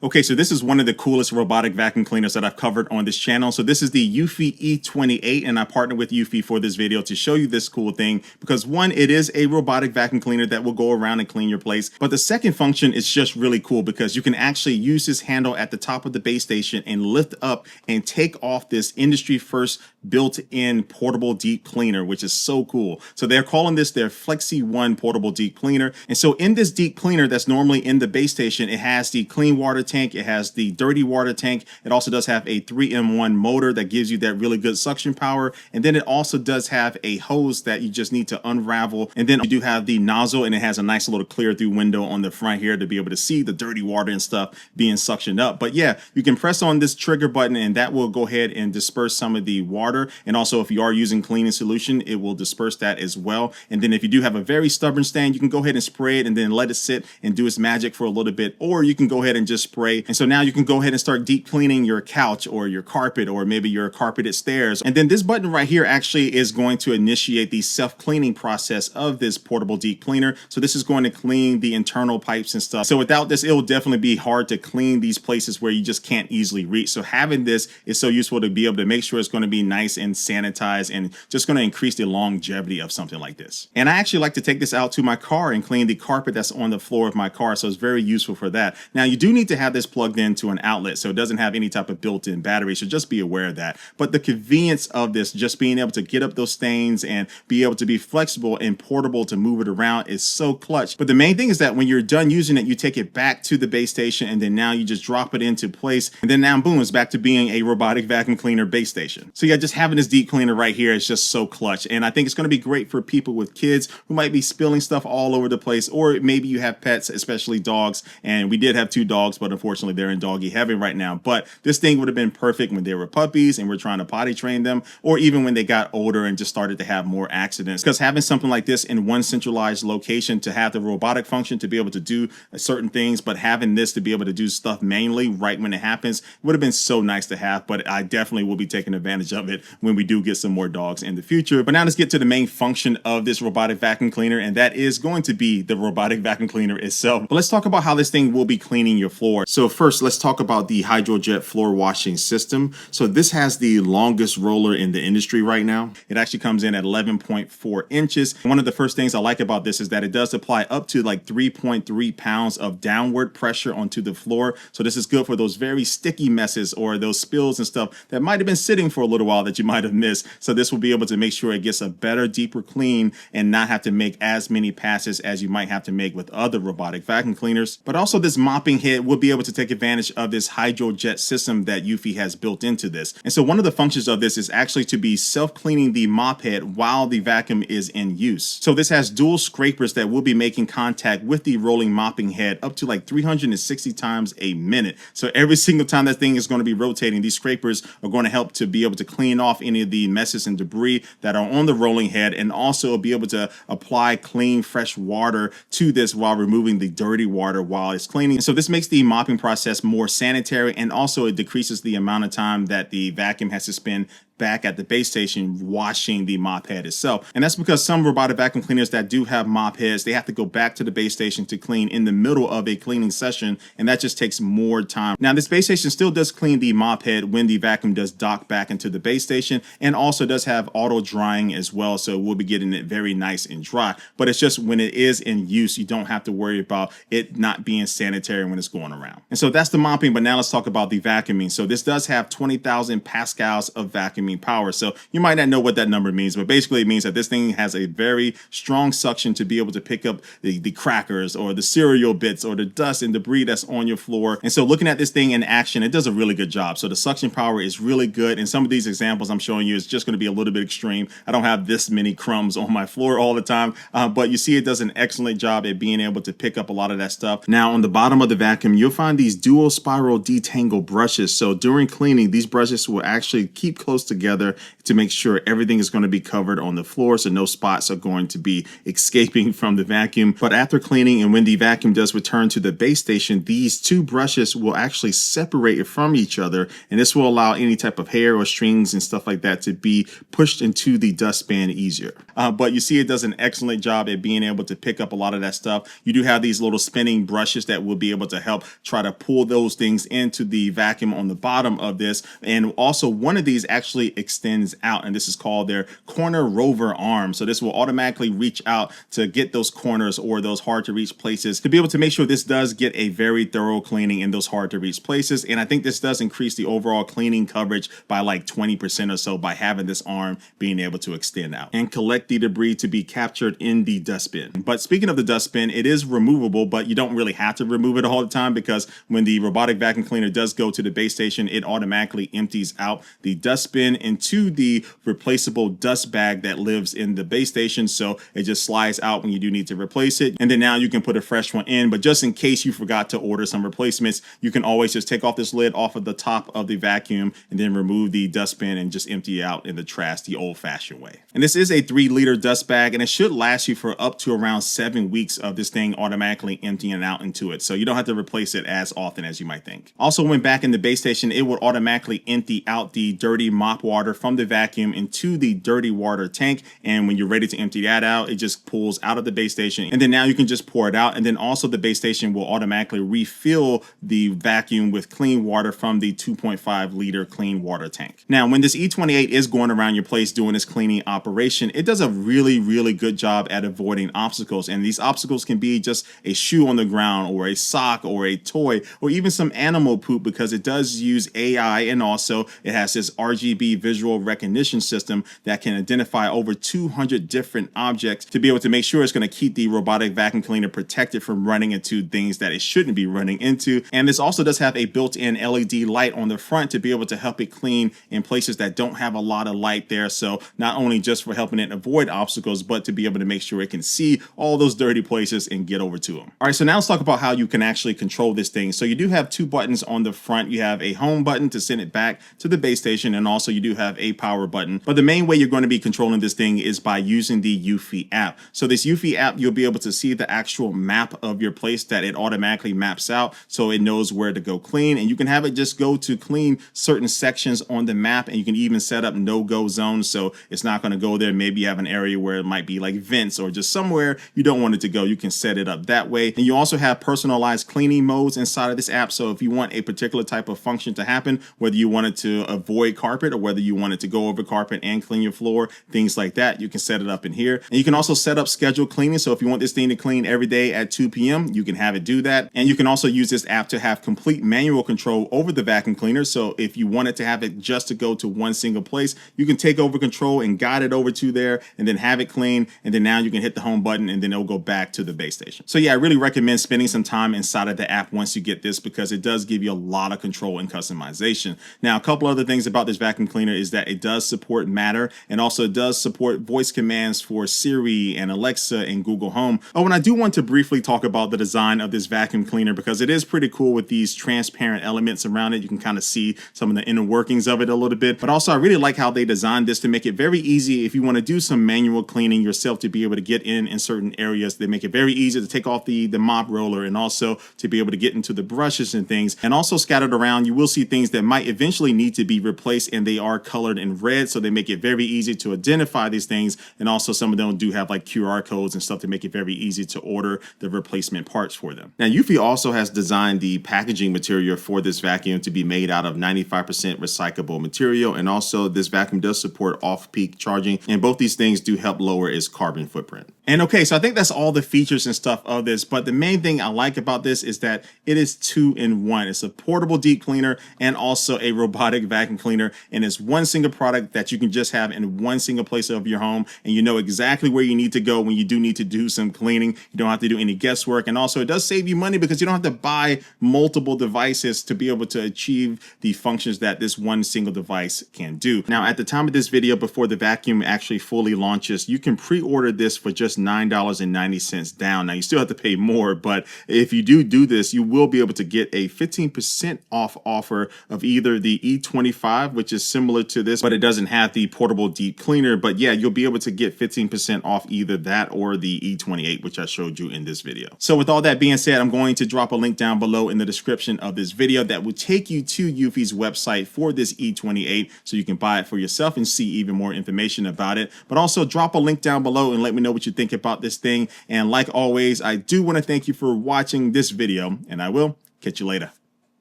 Okay, so this is one of the coolest robotic vacuum cleaners that I've covered on this channel. So this is the eufy E28, and I partnered with eufy for this video to show you this cool thing because one, it is a robotic vacuum cleaner that will go around and clean your place. But the second function is just really cool because you can actually use this handle at the top of the base station and lift up and take off this industry first built-in portable deep cleaner, which is so cool. So they're calling this their Flexi 1 portable deep cleaner. And so in this deep cleaner that's normally in the base station, it has the clean water tank, it has the dirty water tank. It also does have a 3-in-1 motor that gives you that really good suction power. And then it also does have a hose that you just need to unravel. And then you do have the nozzle, and it has a nice little clear through window on the front here to be able to see the dirty water and stuff being suctioned up. But yeah, you can press on this trigger button and that will go ahead and disperse some of the water. And also if you are using cleaning solution, it will disperse that as well. And then if you do have a very stubborn stain, you can go ahead and spray it and then let it sit and do its magic for a little bit, or you can go ahead and just spray. And so now you can go ahead and start deep cleaning your couch or your carpet or maybe your carpeted stairs. And then this button right here actually is going to initiate the self-cleaning process of this portable deep cleaner. So this is going to clean the internal pipes and stuff. So without this, it will definitely be hard to clean these places where you just can't easily reach. So having this is so useful to be able to make sure it's going to be nice and sanitized and just going to increase the longevity of something like this. And I actually like to take this out to my car and clean the carpet that's on the floor of my car. So it's very useful for that. Now you do need to have this plugged into an outlet, so it doesn't have any type of built-in battery. So just be aware of that. But the convenience of this, just being able to get up those stains and be able to be flexible and portable to move it around is so clutch. But the main thing is that when you're done using it, you take it back to the base station and then now you just drop it into place. And then now boom, it's back to being a robotic vacuum cleaner base station. So yeah, just having this deep cleaner right here is just so clutch. And I think it's going to be great for people with kids who might be spilling stuff all over the place, or maybe you have pets, especially dogs. And we did have 2 dogs, but unfortunately they're in doggy heaven right now. But this thing would have been perfect when they were puppies and we're trying to potty train them, or even when they got older and just started to have more accidents. Because having something like this in one centralized location to have the robotic function to be able to do certain things, but having this to be able to do stuff manually right when it happens would have been so nice to have. But I definitely will be taking advantage of it when we do get some more dogs in the future. But now let's get to the main function of this robotic vacuum cleaner, and that is going to be the robotic vacuum cleaner itself. But let's talk about how this thing will be cleaning your floor. So first, let's talk about the HydroJet floor washing system. So this has the longest roller in the industry right now. It actually comes in at 11.4 inches. One of the first things I like about this is that it does apply up to like 3.3 pounds of downward pressure onto the floor. So this is good for those very sticky messes or those spills and stuff that might have been sitting for a little while that you might have missed. So this will be able to make sure it gets a better, deeper clean and not have to make as many passes as you might have to make with other robotic vacuum cleaners. But also this mopping head will be able to take advantage of this HydroJet system that eufy has built into this. And so one of the functions of this is actually to be self-cleaning the mop head while the vacuum is in use. So this has dual scrapers that will be making contact with the rolling mopping head up to like 360 times a minute. So every single time that thing is going to be rotating, these scrapers are going to help to be able to clean off any of the messes and debris that are on the rolling head, and also be able to apply clean, fresh water to this while removing the dirty water while it's cleaning. So this makes the mopping process more sanitary, and also it decreases the amount of time that the vacuum has to spend back at the base station washing the mop head itself. And that's because some robotic vacuum cleaners that do have mop heads, they have to go back to the base station to clean in the middle of a cleaning session, and that just takes more time. Now this base station still does clean the mop head when the vacuum does dock back into the base station, and also does have auto drying as well, so we'll be getting it very nice and dry. But it's just when it is in use, you don't have to worry about it not being sanitary when it's going around. And so that's the mopping. But now let's talk about the vacuuming. So this does have 20,000 pascals of vacuuming power. So you might not know what that number means, but basically it means that this thing has a very strong suction to be able to pick up the crackers or the cereal bits or the dust and debris that's on your floor. And so looking at this thing in action, it does a really good job. So the suction power is really good. And some of these examples I'm showing you is just going to be a little bit extreme. I don't have this many crumbs on my floor all the time, but you see it does an excellent job at being able to pick up a lot of that stuff. Now on the bottom of the vacuum, you'll find these dual spiral detangle brushes. So during cleaning, these brushes will actually keep close together together to make sure everything is going to be covered on the floor, so no spots are going to be escaping from the vacuum. But after cleaning and when the vacuum does return to the base station, these two brushes will actually separate from each other, and this will allow any type of hair or strings and stuff like that to be pushed into the dustbin easier. But you see it does an excellent job at being able to pick up a lot of that stuff. You do have these little spinning brushes that will be able to help try to pull those things into the vacuum on the bottom of this. And also one of these actually extends out, and this is called their corner rover arm. So this will automatically reach out to get those corners or those hard to reach places to be able to make sure this does get a very thorough cleaning in those hard to reach places. And I think this does increase the overall cleaning coverage by like 20% or so by having this arm being able to extend out and collect the debris to be captured in the dustbin. But speaking of the dustbin, it is removable, but you don't really have to remove it all the time, because when the robotic vacuum cleaner does go to the base station, it automatically empties out the dustbin into the replaceable dust bag that lives in the base station. So it just slides out when you do need to replace it. And then now you can put a fresh one in. But just in case you forgot to order some replacements, you can always just take off this lid off of the top of the vacuum and then remove the dustbin and just empty it out in the trash the old-fashioned way. And this is a 3-liter dust bag, and it should last you for up to around 7 weeks of this thing automatically emptying out into it. So you don't have to replace it as often as you might think. Also, when back in the base station, it would automatically empty out the dirty mop water from the vacuum into the dirty water tank. And when you're ready to empty that out, it just pulls out of the base station. And then now you can just pour it out. And then also the base station will automatically refill the vacuum with clean water from the 2.5-liter clean water tank. Now, when this E28 is going around your place doing this cleaning operation, it does a really good job at avoiding obstacles. And these obstacles can be just a shoe on the ground or a sock or a toy or even some animal poop, because it does use AI, and also it has this RGB visual recognition system that can identify over 200 different objects to be able to make sure it's going to keep the robotic vacuum cleaner protected from running into things that it shouldn't be running into. And this also does have a built-in LED light on the front to be able to help it clean in places that don't have a lot of light there. So not only just for helping it avoid obstacles, but to be able to make sure it can see all those dirty places and get over to them. All right, so now let's talk about how you can actually control this thing. So you do have 2 buttons on the front. You have a home button to send it back to the base station, and also you do have a power button. But the main way you're going to be controlling this thing is by using the eufy app. So this eufy app, you'll be able to see the actual map of your place that it automatically maps out, so it knows where to go clean. And you can have it just go to clean certain sections on the map, and you can even set up no-go zones, so it's not going to go there. Maybe you have an area where it might be like vents or just somewhere you don't want it to go. You can set it up that way. And you also have personalized cleaning modes inside of this app. So if you want a particular type of function to happen, whether you want it to avoid carpet or whether you want it to go over carpet and clean your floor, things like that, you can set it up in here. And you can also set up scheduled cleaning. So if you want this thing to clean every day at 2 p.m., you can have it do that. And you can also use this app to have complete manual control over the vacuum cleaner. So if you wanted to have it just to go to one single place, you can take over control and guide it over to there and then have it clean. And then now you can hit the home button and then it'll go back to the base station. So yeah, I really recommend spending some time inside of the app once you get this, because it does give you a lot of control and customization. Now, a couple other things about this vacuum cleaner is that it does support Matter, and also it does support voice commands for Siri and Alexa and Google Home. Oh, and I do want to briefly talk about the design of this vacuum cleaner, because it is pretty cool with these transparent elements around it. You can kind of see some of the inner workings of it a little bit, but also I really like how they designed this to make it very easy if you want to do some manual cleaning yourself, to be able to get in certain areas. They make it very easy to take off the mop roller, and also to be able to get into the brushes and things. And also scattered around, you will see things that might eventually need to be replaced, and they are colored in red, so they make it very easy to identify these things. And also some of them do have like QR codes and stuff to make it very easy to order the replacement parts for them. Now, eufy also has designed the packaging material for this vacuum to be made out of 95% recyclable material, and also this vacuum does support off-peak charging, and both these things do help lower its carbon footprint. And okay, so I think that's all the features and stuff of this, but the main thing I like about this is that it is 2-in-1. It's a portable deep cleaner and also a robotic vacuum cleaner, and it's one single product that you can just have in one single place of your home, and you know exactly where you need to go when you do need to do some cleaning. You don't have to do any guesswork, and also it does save you money because you don't have to buy multiple devices to be able to achieve the functions that this one single device can do. Now, at the time of this video, before the vacuum actually fully launches, you can pre-order this for just $9.90 down. Now, you still have to pay more, but if you do this, you will be able to get a 15% off offer of either the E25, which is similar similar to this, but it doesn't have the portable deep cleaner. But yeah, you'll be able to get 15% off either that or the E28, which I showed you in this video. So with all that being said, I'm going to drop a link down below in the description of this video that will take you to Eufy's website for this E28 so you can buy it for yourself and see even more information about it. But also drop a link down below and let me know what you think about this thing. And like always, I do want to thank you for watching this video, and I will catch you later.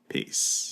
Peace.